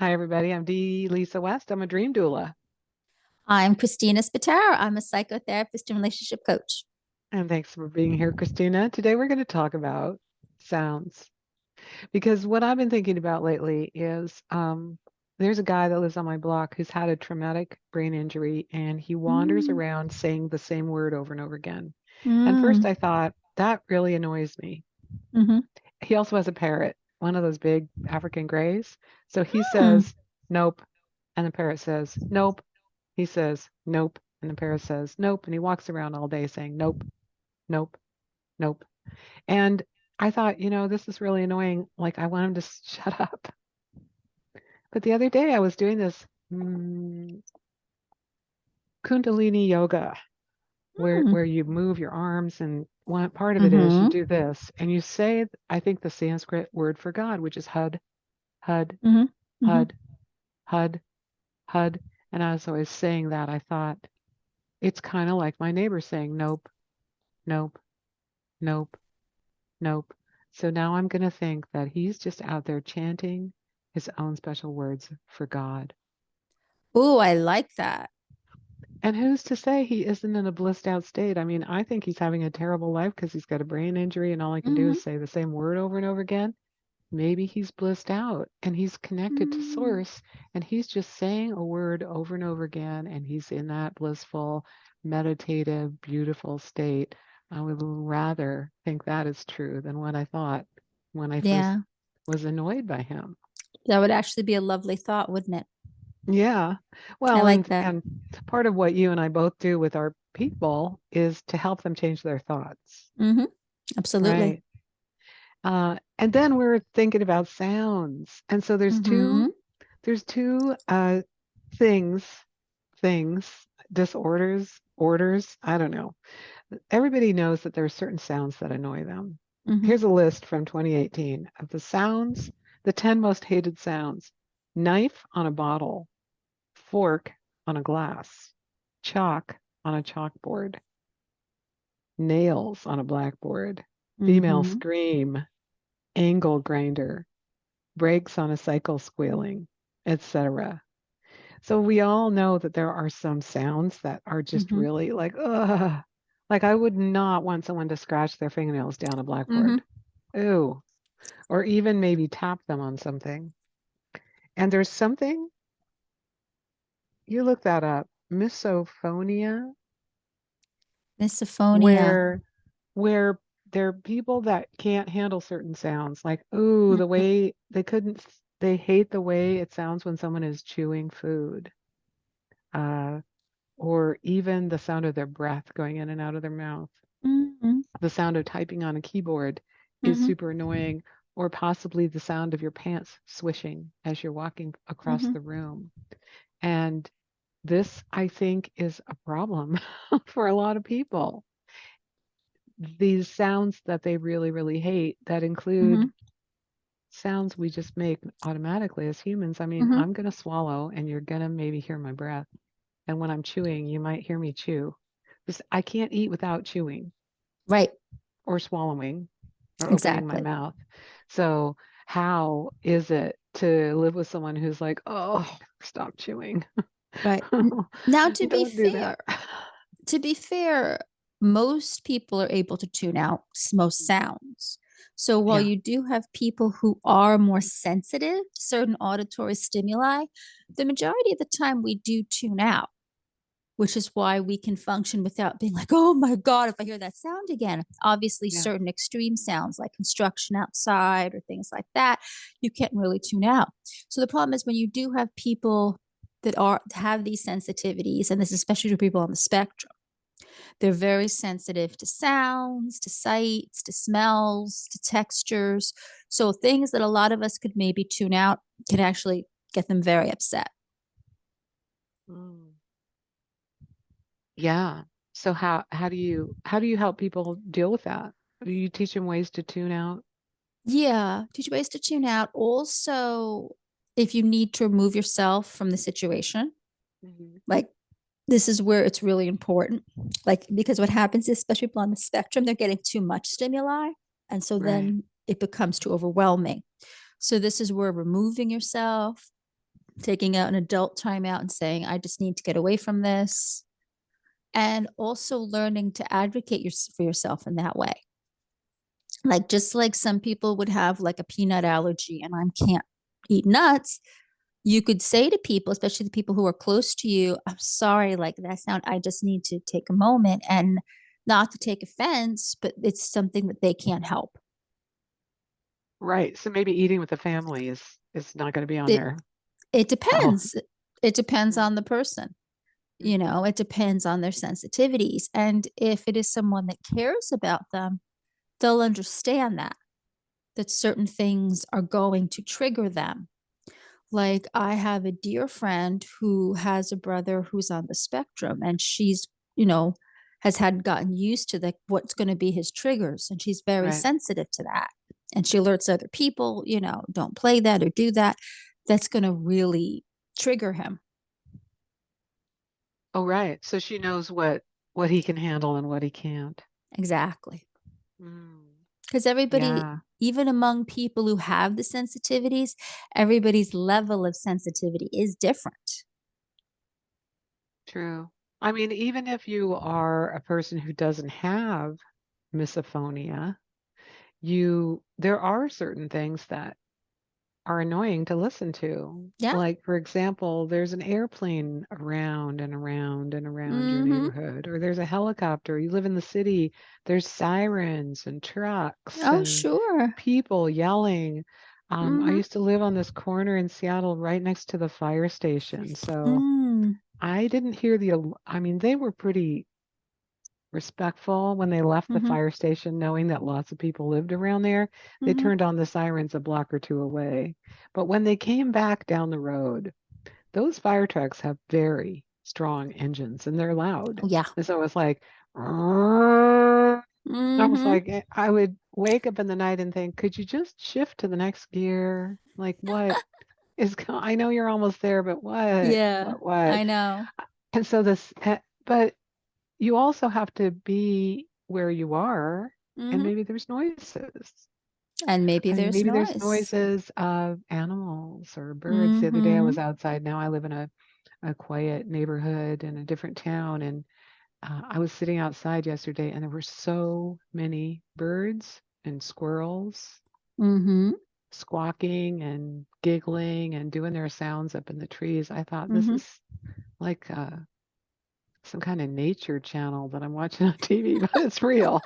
Hi, everybody. I'm D.Lisa West. I'm a dream doula. I'm Christina Spataro. I'm a psychotherapist and relationship coach. And thanks for being here, Christina. Today, we're going to talk about sounds because what I've been thinking about lately is there's a guy that lives on my block who's had a traumatic brain injury and he wanders Mm, around saying the same word over and over again. And first, mm, I thought that really annoys me. hmm He also has a parrot, one of those big African grays. So he mm. says, nope. And the parrot says, nope. He says, nope. And the parrot says, nope. And he walks around all day saying, nope, nope, nope. And I thought, this is really annoying. Like, I want him to shut up. But the other day I was doing this Kundalini yoga Mm, where you move your arms. And one part of it is you mm-hmm, do this and you say, I think, the Sanskrit word for God, which is Hud, Hud, mm-hmm, mm-hmm. Hud, Hud, Hud. And as I was saying that, I thought, it's kind of like my neighbor saying, nope, nope, nope, nope. So now I'm going to think that he's just out there chanting his own special words for God. Oh, I like that. And who's to say he isn't in a blissed out state? I mean, I think he's having a terrible life because he's got a brain injury and all he can do Mm-hmm, is say the same word over and over again. Maybe he's blissed out and he's connected to mm. source and he's just saying a word over and over again and he's in that blissful, meditative, beautiful state. I would rather think that is true than what I thought when I first Yeah, was annoyed by him. that would actually be a lovely thought, wouldn't it? Yeah. I Well, like and that. and part of what you and I both do with our people is to help them change their thoughts, Mm-hmm, absolutely. right? And then we're thinking about sounds. And so Mm-hmm, there's two things, things, disorders, orders, I don't know. Everybody knows that there are certain sounds that annoy them. mm-hmm, Here's a list from 2018 of the sounds, the 10 most hated sounds. Knife on a bottle, fork on a glass, chalk on a chalkboard, nails on a blackboard, female mm-hmm, scream, angle grinder, brakes on a cycle squealing, etc. So we all know that there are some sounds that are just mm-hmm, really like, ugh. Like I would not want someone to scratch their fingernails down a mm-hmm. blackboard. Ooh. Or even maybe tap them on something. And there's something, you look that up, misophonia, Misophonia. where where there are people that can't handle certain sounds, like, ooh, the Mm-hmm, way they hate the way it sounds when someone is chewing food, uh, or even the sound of their breath going in and out of their mouth. mm-hmm, The sound of typing on a keyboard is mm-hmm, super annoying, or possibly the sound of your pants swishing as you're walking across mm-hmm, the room. And this, I think, is a problem for a lot of people. These sounds that they really, really hate that mm-hmm, include sounds we just make automatically as humans. I mean, mm-hmm. I'm going to swallow and you're going to maybe hear my breath. And when I'm chewing, you might hear me chew. Because I can't eat without chewing Right, or swallowing or opening my exactly. mouth. So, how is it to live with someone who's like, oh, stop chewing? Right. Now, to be Don't do fair, that. to be fair, most people are able to tune out most sounds. So while Yeah. you do have people who are more sensitive to certain auditory stimuli, the majority of the time we do tune out, which is why we can function without being like, oh my God, if I hear that sound again. Obviously, Yeah. certain extreme sounds like construction outside or things like that, you can't really tune out. So the problem is when you do have people that are have these sensitivities, and this is especially for people on the spectrum, they're very sensitive to sounds, to sights, to smells, to textures. So things that a lot of us could maybe tune out can actually get them very upset. Mm. Yeah. So how do you help people deal with that? Do you teach them ways to tune out? Yeah, teach ways to tune out. Also, if you need to remove yourself from the situation, Hmm. like this is where it's really important. Like, because what happens is, especially people on the spectrum, they're getting too much stimuli. And so Right. then it becomes too overwhelming. So, this is where removing yourself, taking out an adult timeout and saying, I just need to get away from this. And also learning to advocate for yourself in that way. Like, just like some people would have like a peanut allergy and I can't eat nuts, you could say to people, especially the people who are close to you, I'm sorry, like that sound, I just need to take a moment, and not to take offense, but it's something that they can't help. Right. So maybe eating with the family is not going to be on It there. it Oh. depends. It depends on the person. You Mhm. know, it depends on their sensitivities. And if it is someone that cares about them, they'll understand that certain things are going to trigger them. Like, I have a dear friend who has a brother who's on the spectrum, and she's, you know, has had gotten used to the what's going to be his triggers, and she's very Right. sensitive to that. And she alerts other people, don't play that or do that. That's going to really trigger him. Oh, right. So she knows what he can handle and what he can't. Exactly. Mm. Because everybody, Yeah, even among people who have the sensitivities, everybody's level of sensitivity is different. true. I mean, even if you are a person who doesn't have misophonia, there are certain things that are annoying to listen to. Yeah. Like, for example, there's an airplane around and around and around your Mm-hmm. neighborhood, or there's a helicopter. You live in the city, there's sirens and trucks Oh, and sure. people yelling. I Mm-hmm. used to live on this corner in Seattle right next to the fire station. So Mm. I didn't hear I mean, they were pretty respectful when they left the Mm-hmm. fire station, knowing that lots of people lived around there. They Mm-hmm. turned on the sirens a block or two away. But when they came back down the road, those fire trucks have very strong engines and they're loud. Oh, yeah. And so it's like, "Rrrr." I was Mm-hmm. like, I would wake up in the night and think, could you just shift to the next gear? Like, I know you're almost there, but what? Yeah, What? I know. And so but you also have to be where you are, and Mm-hmm. maybe there's noises. And maybe I mean, there's maybe there's noise. noises of animals or birds. The other day I Mm-hmm. was outside. Now I live in a quiet neighborhood in a different town, and I was sitting outside yesterday, and there were so many birds and squirrels Mm-hmm. squawking and giggling and doing their sounds up in the trees. I thought this Mm-hmm. is like some kind of nature channel that I'm watching on TV, but it's real.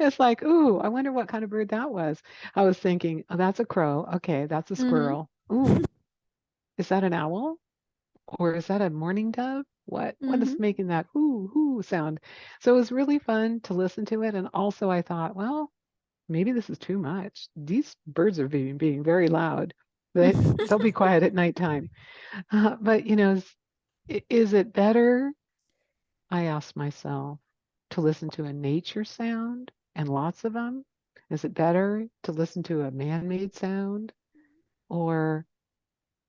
It's like, ooh, I wonder what kind of bird that was. I was thinking, oh, that's a crow. Okay, that's a Mm-hmm. squirrel. Ooh, is that an owl? Or is that a mourning dove? What Mm-hmm. is making that ooh ooh sound? So it was really fun to listen to it. And also I thought, well, maybe this is too much. These birds are being very loud. They'll be quiet at nighttime. But is it better, I asked myself, to listen to a nature sound and lots of them? Is it better to listen to a man-made sound? Or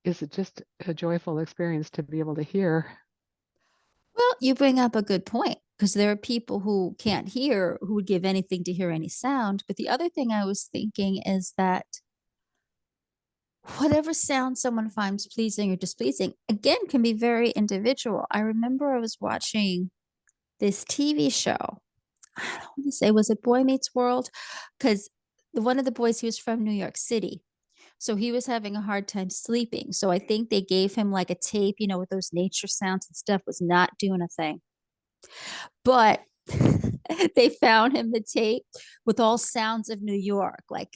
is it just a joyful experience to be able to hear? Well, you bring up a good point, because there are people who can't hear who would give anything to hear any sound. But the other thing I was thinking is that whatever sound someone finds pleasing or displeasing, again, can be very individual. I remember I was watching this TV show. I don't want to say, was it Boy Meets World? Because one of the boys, he was from New York City. So he was having a hard time sleeping. So I think they gave him like a tape, with those nature sounds and stuff, was not doing a thing. But they found him the tape with all sounds of New York, like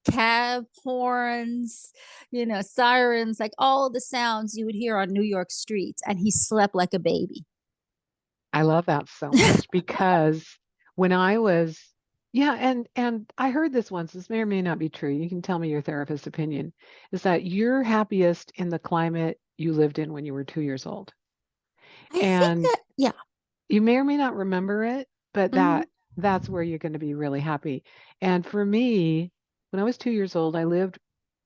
cab horns, sirens, like all the sounds you would hear on New York streets. And he slept like a baby. I love that so much because when I was, yeah, and I heard this once, this may or may not be true. You can tell me your therapist's opinion, is that you're happiest in the climate you lived in when you were 2 years old. I think And that, yeah. you may or may not remember it, but Mm-hmm. that's where you're going to be really happy. And for me, when I was 2 years old, I lived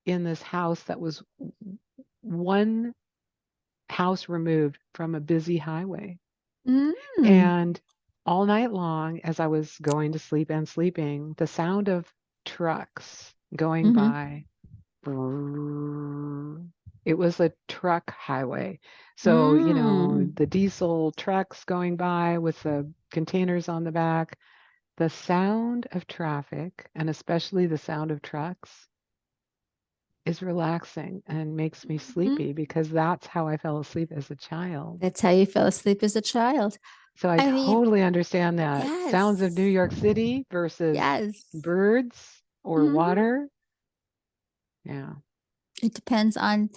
in this house that was one house removed from a busy highway. Mm-hmm. And all night long, as I was going to sleep and sleeping, the sound of trucks going Mm-hmm. by, brrr, It was a truck highway. So, Mm. the diesel trucks going by with the containers on the back, the sound of traffic, and especially the sound of trucks, is relaxing and makes me Mhm. sleepy because that's how I fell asleep as a child. That's how you fell asleep as a child. So I I mean, totally understand that. Sounds of New yes, York City versus yes. birds or Hmm. water. Yeah, It depends on,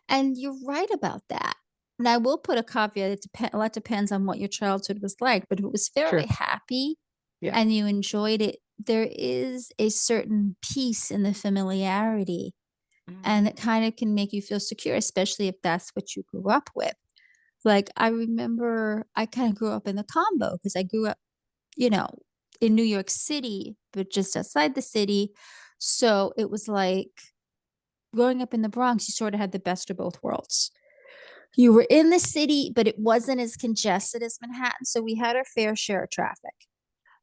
and you're right about that. And I will put a caveat. A lot depends on what your childhood was like. But if it was fairly true. happy Yeah. and you enjoyed it, there is a certain peace in the familiarity, and it Mm. kind of can make you feel secure, especially if that's what you grew up with. Like I remember, I kind of grew up in the combo because I grew up, you know, in New York City, but just outside the city. So it was like growing up in the Bronx, you sort of had the best of both worlds. You were in the city, but it wasn't as congested as Manhattan. So we had our fair share of traffic.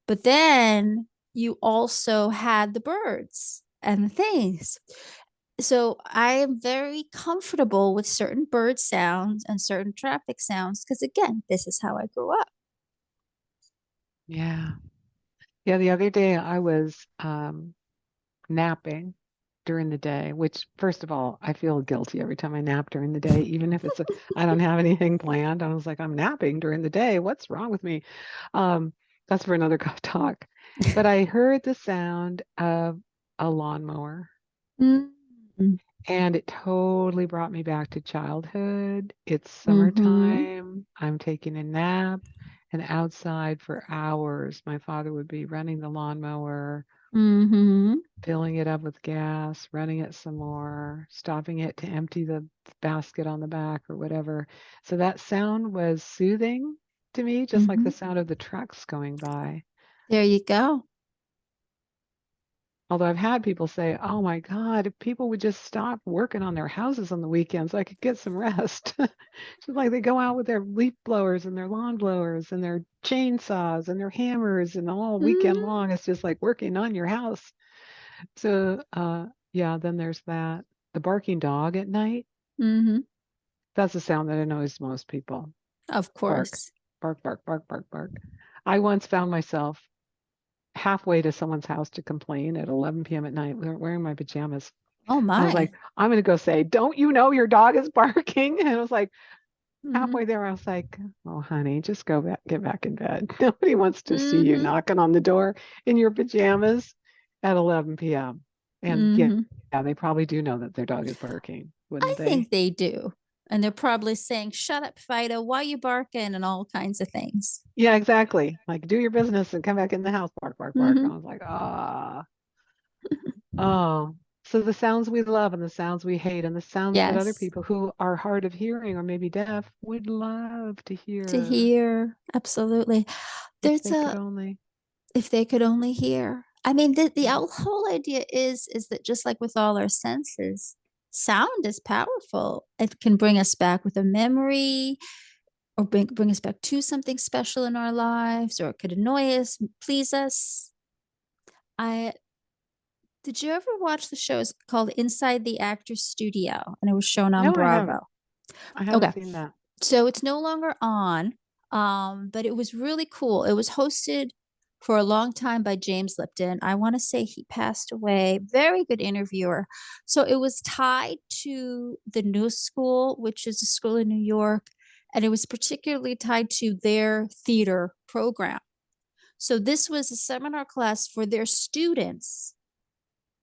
But then you also had the birds and the things. So I am very comfortable with certain bird sounds and certain traffic sounds because, again, this is how I grew up. Yeah. Yeah, the other day I was napping during the day, which first of all, I feel guilty every time I nap during the day, even if I don't have anything planned. I was like, I'm napping during the day. What's wrong with me? Um, that's for another talk. But I heard the sound of a lawnmower. Mm-hmm. And it totally brought me back to childhood. It's Mm-hmm. summertime. I'm taking a nap, and outside for hours, my father would be running the lawnmower, Mm-hmm. filling it up with gas, running it some more, stopping it to empty the basket on the back or whatever. So that sound was soothing to me, just like Mm-hmm. the sound of the trucks going by. There you go. Although I've had people say, "Oh my God, if people would just stop working on their houses on the weekends, I could get some rest." It's like they go out with their leaf blowers and their lawn blowers and their chainsaws and their hammers and all weekend Mm-hmm. long. It's just like working on your house. So, yeah, then there's that. The barking dog at night, Mm-hmm. that's a sound that annoys most people. Of Bark, course. bark, bark, bark, bark, bark. I once found myself halfway to someone's house to complain at 11 p.m. at night, wearing my pajamas. Oh I was like, my. I'm going to go say, don't you know your dog is barking? And I was like, Mm-hmm. halfway there, I was like, oh, honey, just go back, get back in bed. Nobody wants to see you Mm-hmm. knocking on the door in your pajamas at 11 p.m. And yeah, Mm-hmm. yeah, they probably do know that their dog is barking, I wouldn't they? think they do. And they're probably saying, shut up, Fido, why you barking? And all kinds of things. Yeah, exactly. Like, do your business and come back in the house, bark, bark, bark. Mm-hmm. I was like, ah, oh. So the sounds we love and the sounds we hate and the sounds that other Yes. people who are hard of hearing or maybe deaf would love to To hear hear. Absolutely. if There's they could a, only. if they could only hear. I mean, the Yeah. whole idea is that just like with all our senses, sound is powerful. It can bring us back with a memory or bring us back to something special in our lives, or it could annoy us, please us. I Did you ever watch the show? It's called Inside the Actor's Studio, and it was shown on No, I haven't. Bravo. I haven't Okay, seen that. so it's no longer on, but it was really cool. It was hosted for a long time by James Lipton. I want to say he passed away. Very good interviewer. So it was tied to the New School, which is a school in New York, and it was particularly tied to their theater program. So this was a seminar class for their students,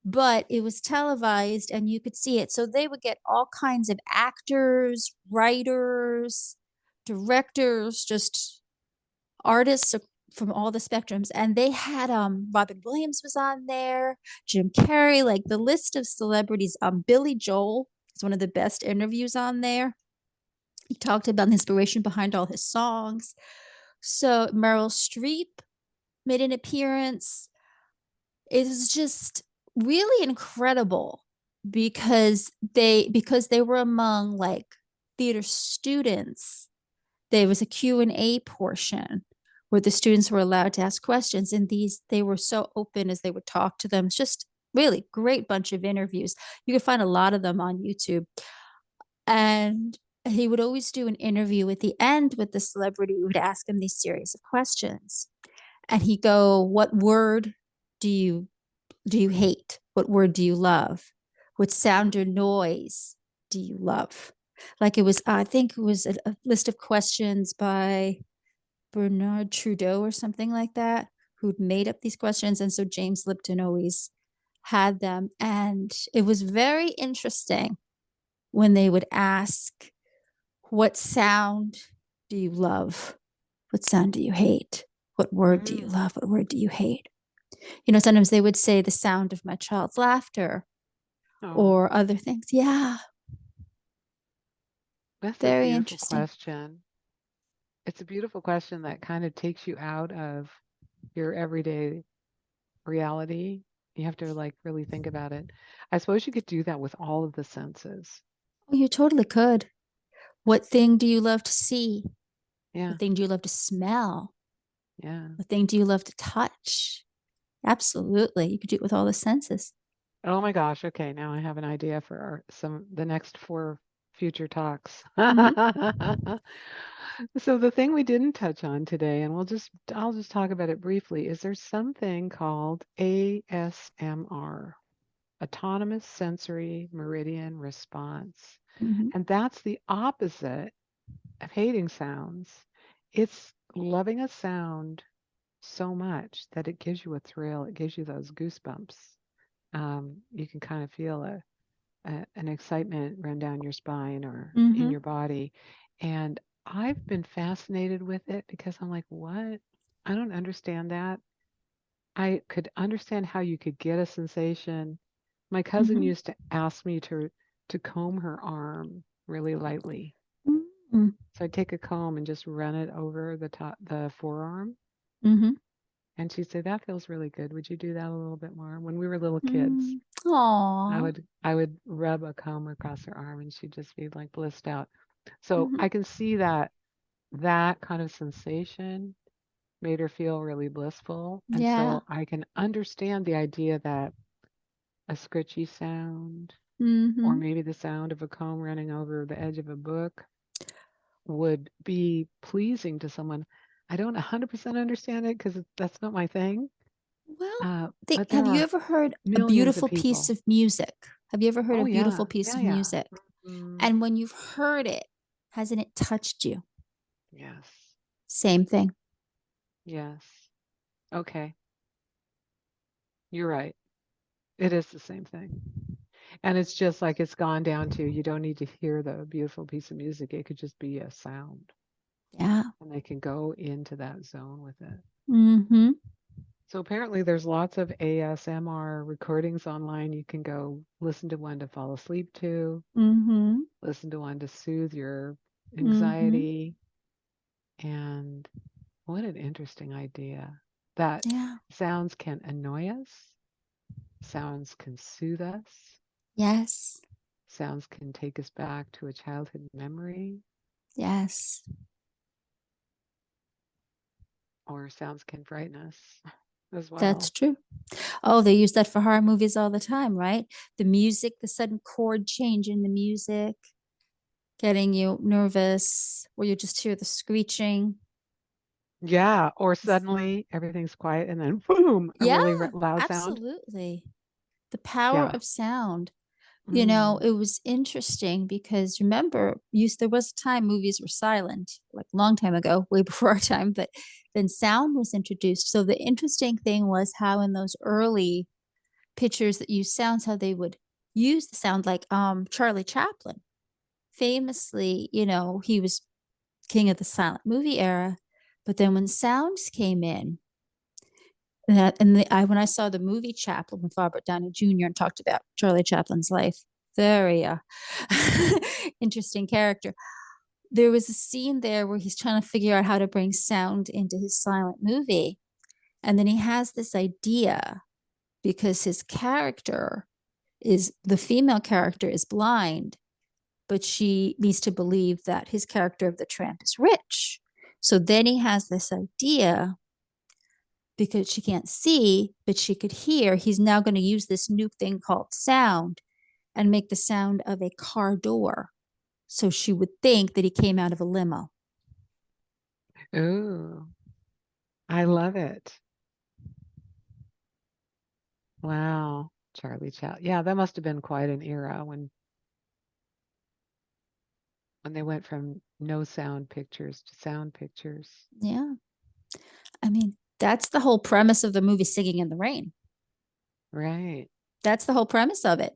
but it was televised and you could see it. So they would get all kinds of actors, writers, directors, just artists from all the spectrums. And they had Robin Williams was on there, Jim Carrey, like the list of celebrities. Billy Joel is one of the best interviews on there. He talked about the inspiration behind all his songs. So Meryl Streep made an appearance. It is just really incredible because they were among like theater students. There was a Q&A portion where the students were allowed to ask questions, and these they were so open as they would talk to them. It's just really great bunch of interviews. You can find a lot of them on YouTube. And he would always do an interview at the end with the celebrity who would ask him these series of questions. And he'd go, what word do you hate? What word do you love? What sound or noise do you love? Like it was, I think it was a list of questions by Bernard Trudeau or something like that, who'd made up these questions. And so James Lipton always had them. And it was very interesting when they would ask, what sound do you love? What sound do you hate? What word do you Mm. love? What word do you hate? Sometimes they would say the sound of my child's laughter Oh, or other things. Yeah, that's a very beautiful interesting. question. It's a beautiful question that kind of takes you out of your everyday reality. You have to like really think about it. I suppose you could do that with all of the senses. Oh, you totally could. What thing do you love to see? Yeah, What thing do you love to smell? yeah. What thing do you love to touch? Absolutely. You could do it with all the senses. Oh my gosh. Okay, now I have an idea for the next four future talks. Mm-hmm. So the thing we didn't touch on today, and I'll just talk about it briefly, is there's something called ASMR, Autonomous Sensory Meridian Response. Mm-hmm. And that's the opposite of hating sounds. It's loving a sound so much that it gives you a thrill. It gives you those goosebumps. You can kind of feel an excitement run down your spine or in Mm-hmm. your body. And I've been fascinated with it because I'm like, what? I don't understand that. I could understand how you could get a sensation. My cousin Mm-hmm. used to ask me to comb her arm really lightly. Mm-hmm. So I'd take a comb and just run it over the forearm. Mm-hmm. And she'd say, that feels really good. Would you do that a little bit more? When we were little kids, Mm-hmm. Aw. I would rub a comb across her arm and she'd just be like blissed out. So Mm-hmm. I can see that that kind of sensation made her feel really blissful. And Yeah. so I can understand the idea that a scritchy sound or Mm-hmm. maybe the sound of a comb running over the edge of a book would be pleasing to someone. I don't 100% understand it because that's not my thing. Well, But there have you are ever heard a millions of beautiful piece people. of music? Have you ever heard a Oh, beautiful yeah. piece Yeah, of yeah. music? Mm, And when you've heard it, hasn't it touched you? yes. Same thing. Yes. Okay. You're right. It is the same thing. And it's just like it's gone down to you don't need to hear the beautiful piece of music. It could just be a sound. Yeah. And they can go into that zone with it. Mm-hmm. So apparently there's lots of ASMR recordings online. You can go listen to one to fall asleep to, Mm-hmm. listen to one to soothe your Mm-hmm. anxiety. And what an interesting idea that Yeah. sounds can annoy us, sounds can soothe us, Yes. sounds can take us back to a childhood memory, Yes. or sounds can frighten us as That's well. true. Oh, they use that for horror movies all the time, right? The music, the sudden chord change in the music, getting you nervous, or you just hear the screeching. Yeah, or suddenly everything's quiet and then boom, a Yeah, really loud sound. absolutely. The power Yeah. of sound. Mm. It was interesting because remember, there was a time movies were silent, like a long time ago, way before our time, but then sound was introduced. So the interesting thing was how in those early pictures that use sounds, how they would use the sound, like Charlie Chaplin. Famously, he was king of the silent movie era. But then when sounds came in, when I saw the movie Chaplin with Robert Downey Jr. and talked about Charlie Chaplin's life, very interesting character. There was a scene there where he's trying to figure out how to bring sound into his silent movie. And then he has this idea because his character is the female character is blind, but she needs to believe that his character of the tramp is rich. So then he has this idea because she can't see, but she could hear. He's now going to use this new thing called sound and make the sound of a car door. So she would think that he came out of a limo. Ooh, I love it. Wow. Charlie Chaplin. Yeah, that must have been quite an era when they went from no sound pictures to sound pictures. Yeah. I mean, that's the whole premise of the movie Singing in the Rain. Right. That's the whole premise of it.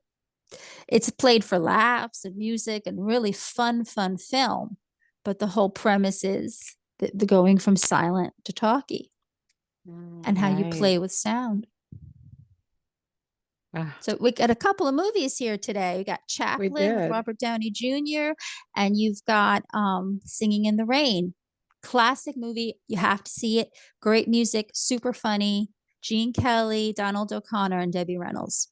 It's played for laughs and music and really fun film. But the whole premise is the going from silent to talkie and how you Right. play with sound. Ah, So we got a couple of movies here today. We got we Chaplin with did. Robert Downey Jr. and you've got Singing in the Rain. Classic movie. You have to see it. Great music, super funny. Gene Kelly, Donald O'Connor, and Debbie Reynolds.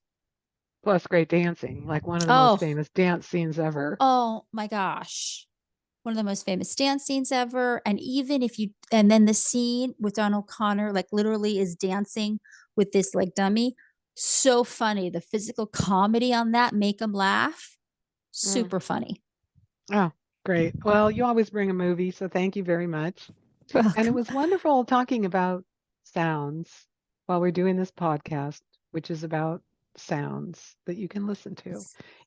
Plus great dancing, like one of the most Oh, famous dance scenes ever. oh my gosh. One of the most famous dance scenes ever. And even if you, and then the scene with Donald Connor, like literally is dancing with this like dummy. So funny. The physical comedy on that, make them laugh. Mm. Super funny. Oh, great. Well, you always bring a movie, so thank you very much. And it Welcome. was wonderful talking about sounds while we're doing this podcast, which is about sounds that you can listen to.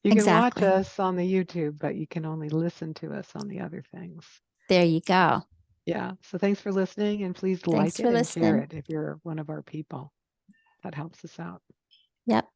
You can watch Exactly. us on the YouTube, but you can only listen to us on the other things. There you go. Yeah. So thanks for listening and please Thanks like it for and share listening. it if you're one of our people. That helps us out. Yep.